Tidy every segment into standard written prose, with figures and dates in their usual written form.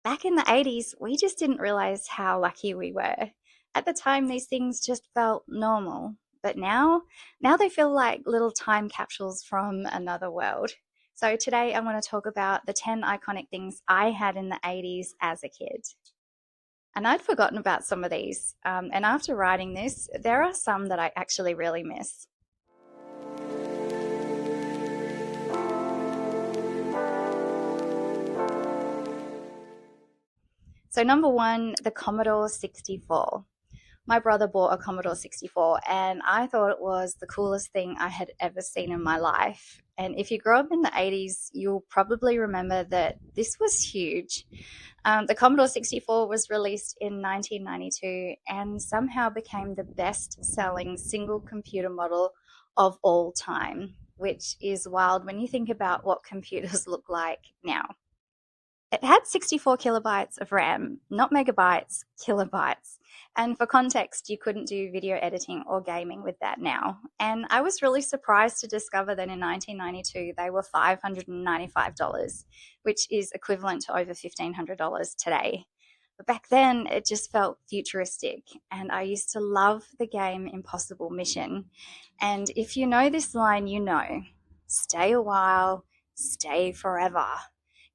Back in the 80s, we just didn't realize how lucky we were. At the time, these things just felt normal. But now they feel like little time capsules from another world. So today I want to talk about the 10 iconic things I had in the 80s as a kid. And I'd forgotten about some of these. And after writing this, there are some that I actually really miss. So, number one, the Commodore 64. My brother bought a Commodore 64, and I thought it was the coolest thing I had ever seen in my life. And if you grew up in the 80s, you'll probably remember that this was huge. The Commodore 64 was released in 1992 and somehow became the best selling single computer model of all time, which is wild when you think about what computers look like now. It had 64 kilobytes of RAM, not megabytes, kilobytes. And for context, you couldn't do video editing or gaming with that now. And I was really surprised to discover that in 1992 they were $595, which is equivalent to over $1,500 today. But back then, it just felt futuristic. And I used to love the game Impossible Mission. And if you know this line, you know, stay a while, stay forever.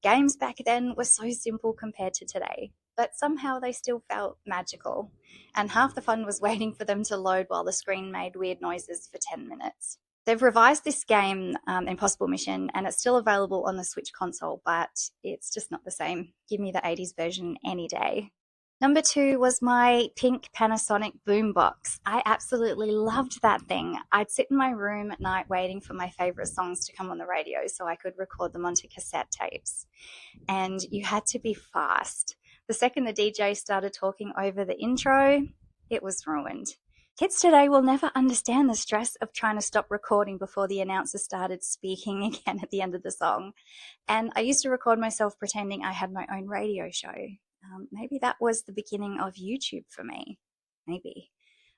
Games back then were so simple compared to today, but somehow they still felt magical. And half the fun was waiting for them to load while the screen made weird noises for 10 minutes. They've revised this game, Impossible Mission, and it's still available on the Switch console, but it's just not the same. Give me the 80s version any day. Number two was my pink Panasonic boombox. I absolutely loved that thing. I'd sit in my room at night waiting for my favorite songs to come on the radio so I could record them onto cassette tapes. And you had to be fast. The second the DJ started talking over the intro, it was ruined. Kids today will never understand the stress of trying to stop recording before the announcer started speaking again at the end of the song. And I used to record myself pretending I had my own radio show. Maybe that was the beginning of YouTube for me. Maybe.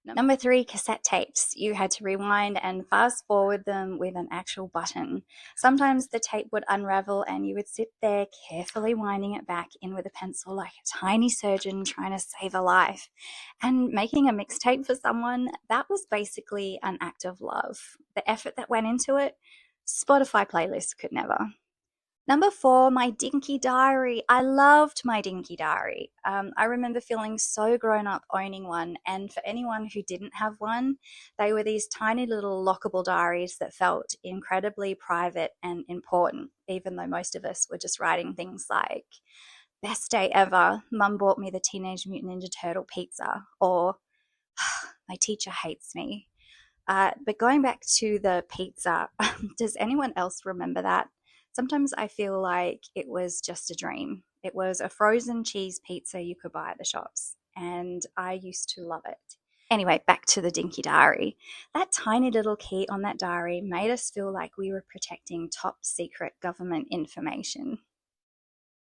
Number three, cassette tapes. You had to rewind and fast forward them with an actual button. Sometimes the tape would unravel and you would sit there carefully winding it back in with a pencil like a tiny surgeon trying to save a life. And making a mixtape for someone, that was basically an act of love. The effort that went into it, Spotify playlist could never. Number four, my Dinky Diary. I loved my Dinky Diary. I remember feeling so grown up owning one. And for anyone who didn't have one, they were these tiny little lockable diaries that felt incredibly private and important, even though most of us were just writing things like, best day ever, Mum bought me the Teenage Mutant Ninja Turtle pizza, or my teacher hates me. But going back to the pizza, does anyone else remember that? Sometimes I feel like it was just a dream. It was a frozen cheese pizza you could buy at the shops, and I used to love it. Anyway, back to the Dinky Diary. That tiny little key on that diary made us feel like we were protecting top secret government information.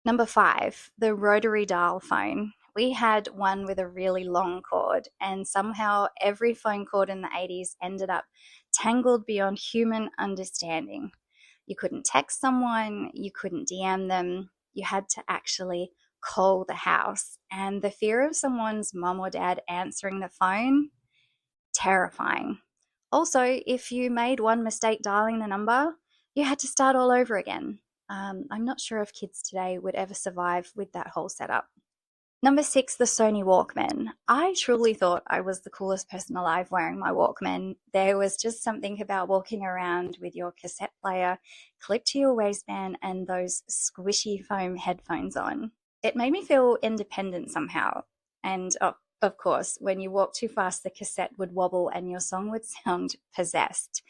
Number five, the Rotary dial phone. We had one with a really long cord, and somehow every phone cord in the 80s ended up tangled beyond human understanding. You couldn't text someone, you couldn't DM them, you had to actually call the house. And the fear of someone's mom or dad answering the phone, terrifying. Also, if you made one mistake dialing the number, you had to start all over again. I'm not sure if kids today would ever survive with that whole setup. Number six, the Sony Walkman. I truly thought I was the coolest person alive wearing my Walkman. There was just something about walking around with your cassette player clipped to your waistband and those squishy foam headphones on. It made me feel independent somehow. And of course, when you walked too fast, the cassette would wobble and your song would sound possessed.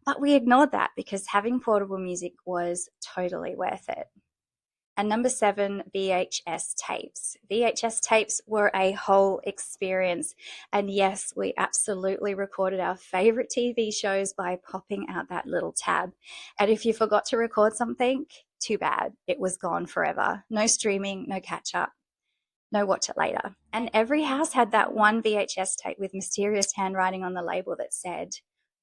But we ignored that because having portable music was totally worth it. And number seven, VHS tapes. VHS tapes were a whole experience. And yes, we absolutely recorded our favorite TV shows by popping out that little tab. And if you forgot to record something, too bad. It was gone forever. No streaming, no catch up, no watch it later. And every house had that one VHS tape with mysterious handwriting on the label that said,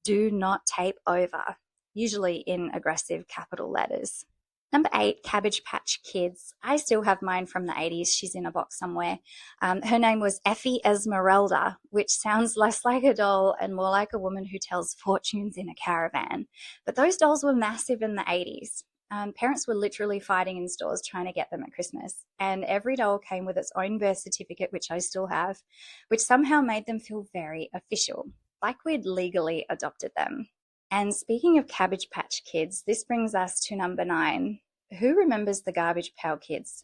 "Do not tape over," usually in aggressive capital letters. Number 8, Cabbage Patch Kids. I still have mine from the 80s. She's in a box somewhere. Her name was Effie Esmeralda, which sounds less like a doll and more like a woman who tells fortunes in a caravan. But those dolls were massive in the 80s. Parents were literally fighting in stores trying to get them at Christmas. And every doll came with its own birth certificate, which I still have, which somehow made them feel very official, like we'd legally adopted them. And speaking of Cabbage Patch Kids, this brings us to number 9. Who remembers the Garbage Pail Kids?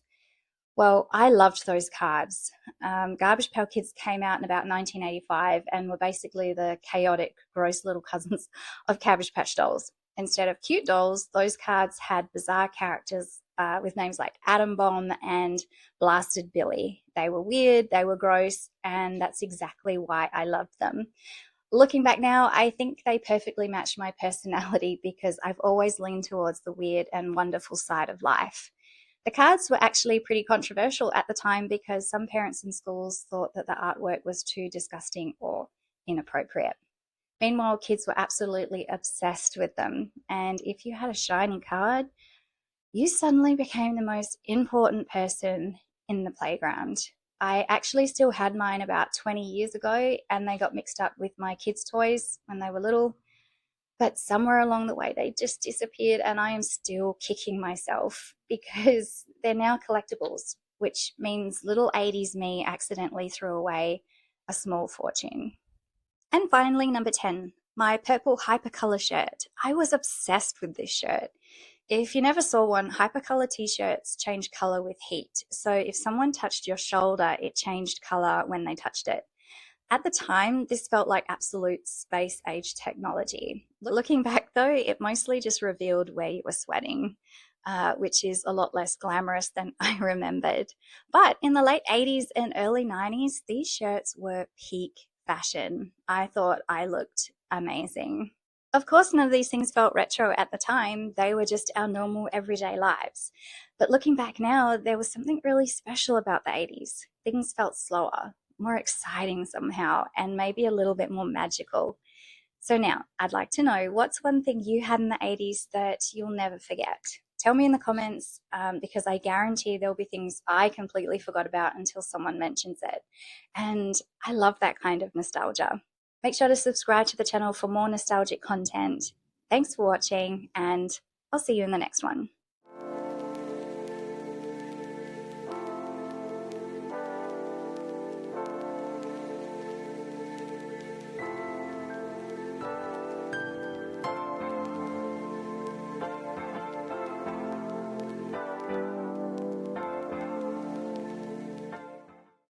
Well, I loved those cards. Garbage Pail Kids came out in about 1985 and were basically the chaotic, gross little cousins of Cabbage Patch dolls. Instead of cute dolls, those cards had bizarre characters with names like Atom Bomb and Blasted Billy. They were weird, they were gross, and that's exactly why I loved them. Looking back now, I think they perfectly match my personality because I've always leaned towards the weird and wonderful side of life. The cards were actually pretty controversial at the time because some parents in schools thought that the artwork was too disgusting or inappropriate. Meanwhile, kids were absolutely obsessed with them, and if you had a shiny card, you suddenly became the most important person in the playground. I actually still had mine about 20 years ago, and they got mixed up with my kids' toys when they were little. But somewhere along the way, they just disappeared, and I am still kicking myself because they're now collectibles, which means little 80s me accidentally threw away a small fortune. And finally, number 10, my purple Hypercolor shirt. I was obsessed with this shirt. If you never saw one, Hypercolor t-shirts change color with heat. So if someone touched your shoulder, it changed color when they touched it. At the time, this felt like absolute space age technology. Looking back though, it mostly just revealed where you were sweating, which is a lot less glamorous than I remembered. But in the late 80s and early 90s, these shirts were peak fashion. I thought I looked amazing. Of course, none of these things felt retro at the time. They were just our normal everyday lives. But looking back now, there was something really special about the 80s. Things felt slower, more exciting somehow, and maybe a little bit more magical. So now, I'd like to know, what's one thing you had in the 80s that you'll never forget? Tell me in the comments because I guarantee there'll be things I completely forgot about until someone mentions it. And I love that kind of nostalgia. Make sure to subscribe to the channel for more nostalgic content. Thanks for watching, and I'll see you in the next one.